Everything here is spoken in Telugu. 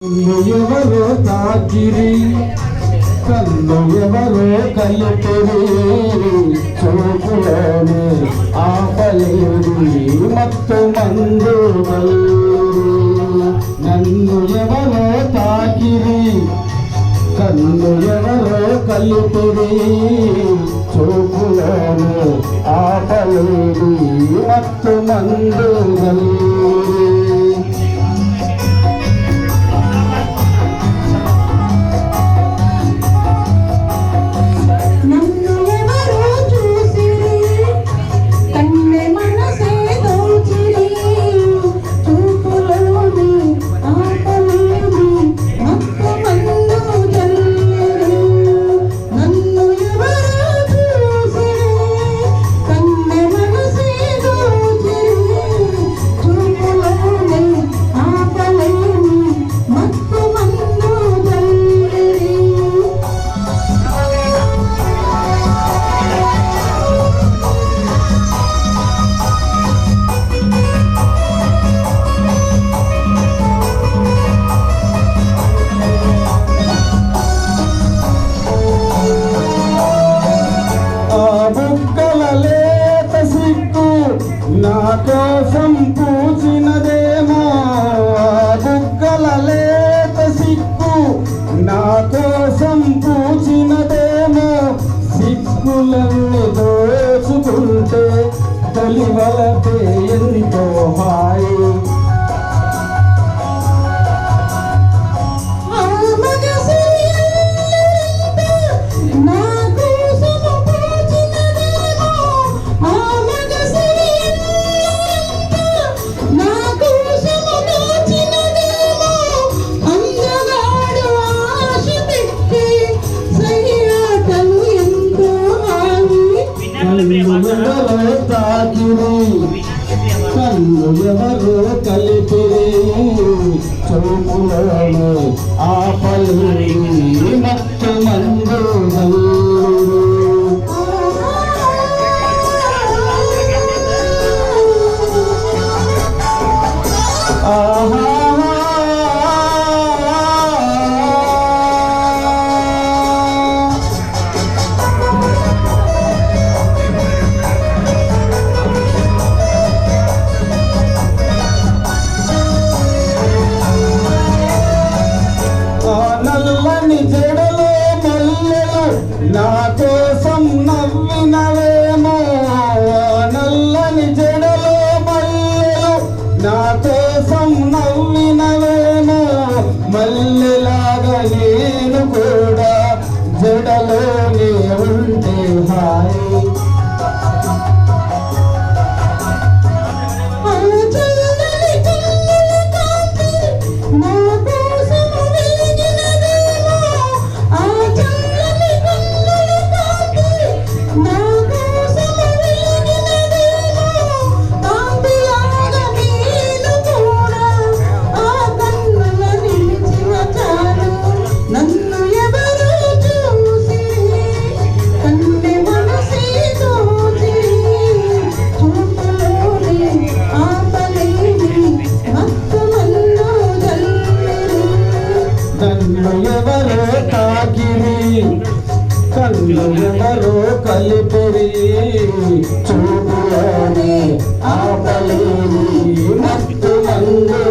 ఎవరో తాకిరి కన్ను ఎవరో కలిపిరి చూపులోనే ఆపలేని మత్తు మందు నన్ను ఎవరో తాకిరి కన్ను ఎవరో కలిపిరి చూపులోనే ఆపలేని మత్తు మందు నా కోసం పూచినదేమో బుగ్గల లేత సిక్కు నా కోసం పూచినదేమో సిక్కులన్నీ దోచుకుంటే తొలివలపే ఎంతో హాయి కన్ను ఎవరో కలిపిరి చూపులోనే ఆపలేని మత్తు మందు జడలో మల్లెలు నా కోసం నవ్వినవేమో నల్లని జడలో మల్లెలు నా కోసం నవ్వినవేమో మల్లెలాగా నేను కూడా జడలోనే ఉంటే హాయి నన్ను ఎవరో తాకిరి కన్ను ఎవరో కలిపిరి చూపులోనే ఆపలేని మత్తు మందు